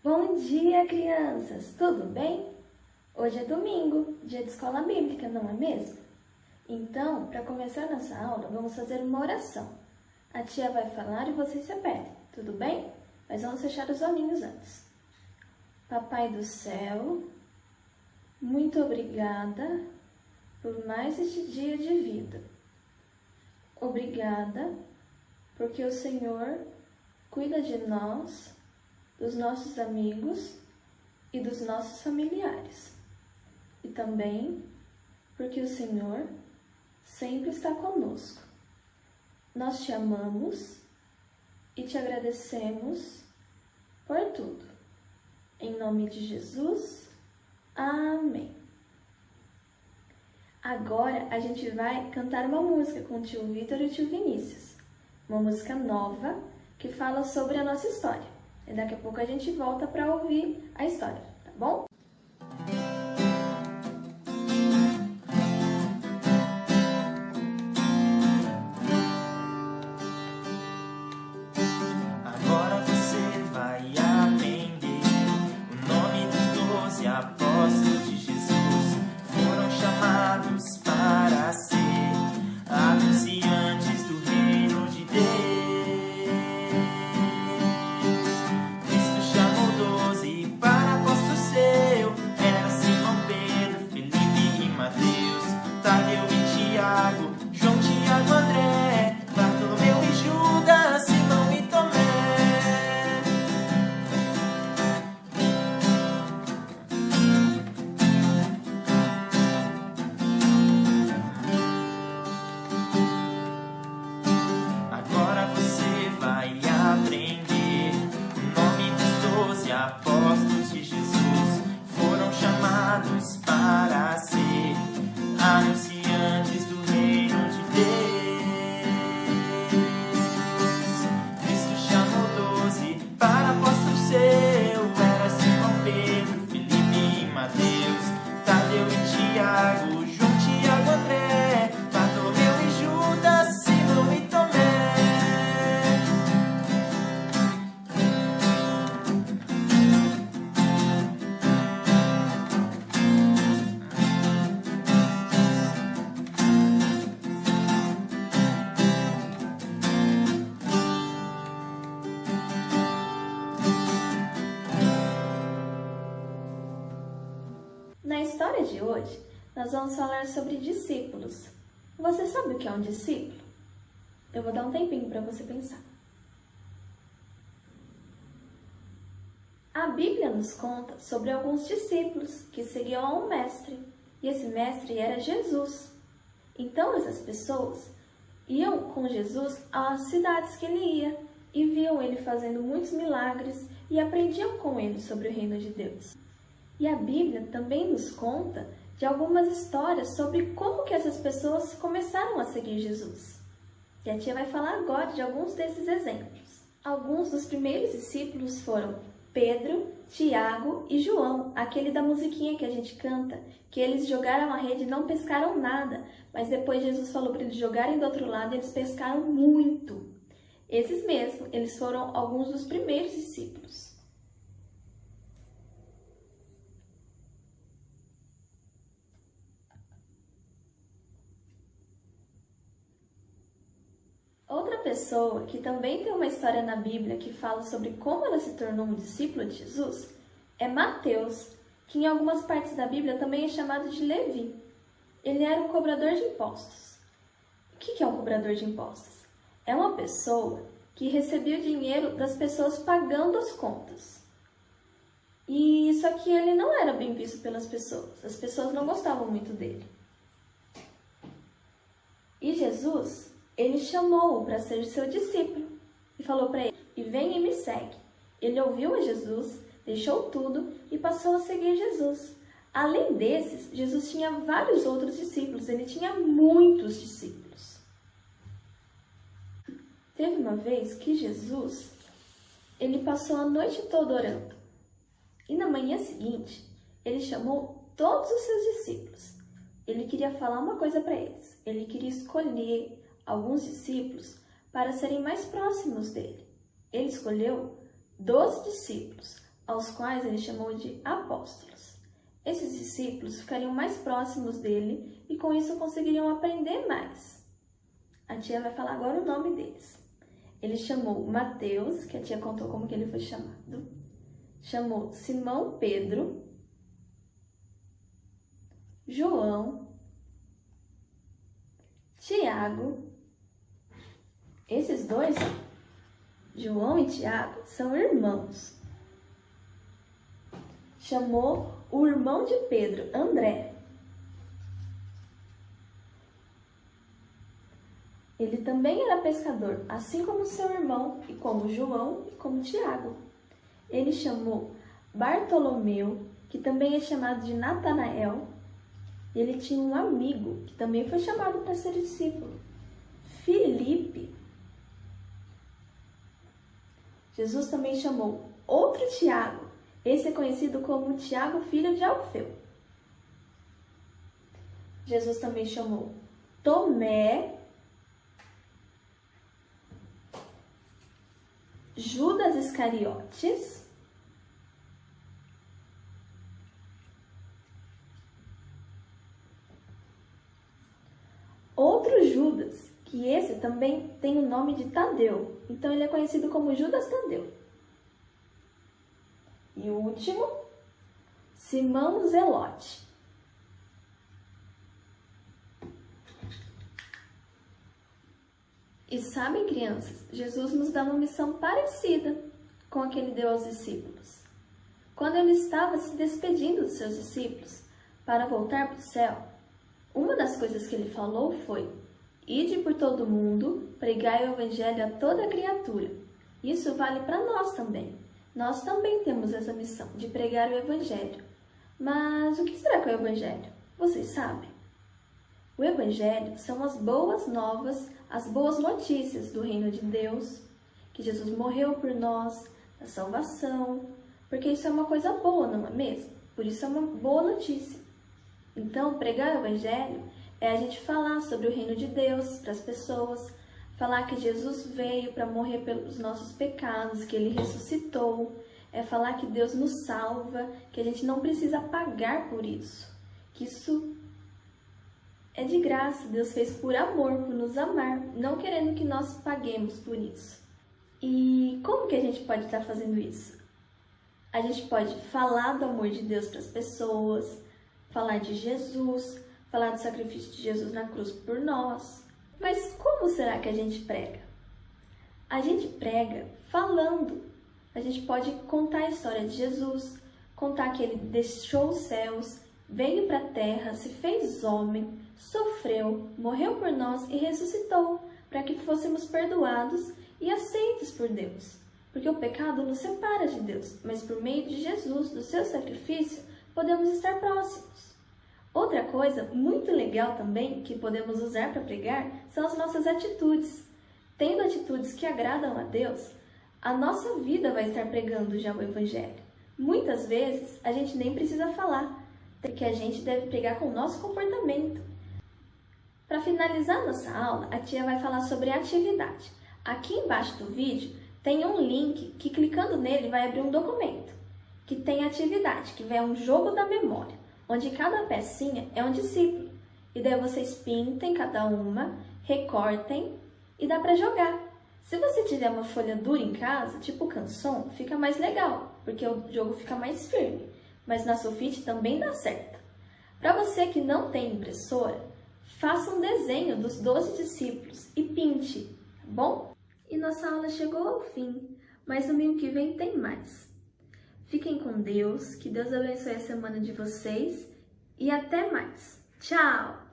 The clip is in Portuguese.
Bom dia, crianças! Tudo bem? Hoje é domingo, dia de escola bíblica, não é mesmo? Então, para começar nossa aula, vamos fazer uma oração. A tia vai falar e vocês repetem, tudo bem? Mas vamos fechar os olhinhos antes. Papai do céu, muito obrigada por mais este dia de vida. Obrigada porque o Senhor cuida de nós, dos nossos amigos e dos nossos familiares. E também porque o Senhor sempre está conosco. Nós te amamos e te agradecemos por tudo. Em nome de Jesus, amém. Agora a gente vai cantar uma música com o tio Vitor e o tio Vinícius. Uma música nova que fala sobre a nossa história. E daqui a pouco a gente volta para ouvir a história, tá bom? Agora você vai aprender o nome dos 12 apóstolos de Jesus. Foram chamados para ser anunciantes do reino de Deus. João, Tiago, André, Bartolomeu e Judas, Simão e Tomé. Agora você vai aprender o nome dos 12 apóstolos de Jesus. Foram chamados para ser anunciantes do reino de Deus. Cristo chamou 12 para apóstolo seu. Era Simão, Pedro, Felipe e Mateus, Tadeu e Tiago, João, Tiago, André, Bartolomeu e Judas, Simão e Tomé. Na história de hoje, nós vamos falar sobre discípulos. Você sabe o que é um discípulo? Eu vou dar um tempinho para você pensar. A Bíblia nos conta sobre alguns discípulos que seguiam a um mestre, e esse mestre era Jesus. Então essas pessoas iam com Jesus às cidades que ele ia e viam ele fazendo muitos milagres e aprendiam com ele sobre o reino de Deus. E a Bíblia também nos conta de algumas histórias sobre como que essas pessoas começaram a seguir Jesus. E a tia vai falar agora de alguns desses exemplos. Alguns dos primeiros discípulos foram Pedro, Tiago e João, aquele da musiquinha que a gente canta, que eles jogaram a rede e não pescaram nada, mas depois Jesus falou para eles jogarem do outro lado e eles pescaram muito. Esses mesmos, eles foram alguns dos primeiros discípulos. Outra pessoa que também tem uma história na Bíblia que fala sobre como ela se tornou um discípulo de Jesus é Mateus, que em algumas partes da Bíblia também é chamado de Levi. Ele era um cobrador de impostos. O que é um cobrador de impostos? É uma pessoa que recebia o dinheiro das pessoas pagando as contas. E só que ele não era bem visto pelas pessoas. As pessoas não gostavam muito dele. E Jesus, ele chamou-o para ser seu discípulo e falou para ele: "E vem e me segue." Ele ouviu a Jesus, deixou tudo e passou a seguir Jesus. Além desses, Jesus tinha vários outros discípulos, ele tinha muitos discípulos. Teve uma vez que Jesus, ele passou a noite toda orando. E na manhã seguinte, ele chamou todos os seus discípulos. Ele queria falar uma coisa para eles. Ele queria escolher alguns discípulos para serem mais próximos dele. Ele escolheu 12 discípulos aos quais ele chamou de apóstolos. Esses discípulos ficariam mais próximos dele e com isso conseguiriam aprender mais. A tia vai falar agora o nome deles. Ele chamou Mateus, que a tia contou como que ele foi chamado. Chamou Simão Pedro, João, Tiago. Esses dois, João e Tiago, são irmãos. Chamou o irmão de Pedro, André. Ele também era pescador, assim como seu irmão, e como João e como Tiago. Ele chamou Bartolomeu, que também é chamado de Natanael. Ele tinha um amigo, que também foi chamado para ser discípulo, Filipe. Jesus também chamou outro Tiago. Esse é conhecido como Tiago, filho de Alfeu. Jesus também chamou Tomé, Judas Iscariotes, outro Judas, que esse também tem o nome de Tadeu, então ele é conhecido como Judas Tadeu. E o último, Simão Zelote. E sabem, crianças, Jesus nos dá uma missão parecida com a que ele deu aos discípulos. Quando ele estava se despedindo dos seus discípulos para voltar para o céu, uma das coisas que ele falou foi: ide por todo mundo, pregai o evangelho a toda criatura. Isso vale para nós também. Nós também temos essa missão de pregar o evangelho. Mas o que será que é o evangelho? Vocês sabem? O evangelho são as boas novas, as boas notícias do reino de Deus, que Jesus morreu por nós, da salvação, porque isso é uma coisa boa, não é mesmo? Por isso é uma boa notícia. Então, pregar o evangelho é a gente falar sobre o reino de Deus para as pessoas, falar que Jesus veio para morrer pelos nossos pecados, que ele ressuscitou, é falar que Deus nos salva, que a gente não precisa pagar por isso, que isso é de graça, Deus fez por amor, por nos amar, não querendo que nós paguemos por isso. E como que a gente pode estar fazendo isso? A gente pode falar do amor de Deus para as pessoas, falar de Jesus, falar do sacrifício de Jesus na cruz por nós. Mas como será que a gente prega? A gente prega falando. A gente pode contar a história de Jesus, contar que ele deixou os céus, veio para a terra, se fez homem, sofreu, morreu por nós e ressuscitou, para que fôssemos perdoados e aceitos por Deus. Porque o pecado nos separa de Deus, mas por meio de Jesus, do seu sacrifício, podemos estar próximos. Outra coisa muito legal também que podemos usar para pregar são as nossas atitudes. Tendo atitudes que agradam a Deus, a nossa vida vai estar pregando já o Evangelho. Muitas vezes a gente nem precisa falar, porque a gente deve pregar com o nosso comportamento. Para finalizar nossa aula, a tia vai falar sobre atividade. Aqui embaixo do vídeo tem um link que, clicando nele, vai abrir um documento que tem atividade, que é um jogo da memória, onde cada pecinha é um discípulo. E daí vocês pintem cada uma, recortem e dá para jogar. Se você tiver uma folha dura em casa, tipo canson, fica mais legal, porque o jogo fica mais firme. Mas na sulfite também dá certo. Para você que não tem impressora, faça um desenho dos 12 discípulos e pinte, tá bom? E nossa aula chegou ao fim, mas domingo que vem tem mais. Fiquem com Deus, que Deus abençoe a semana de vocês e até mais. Tchau!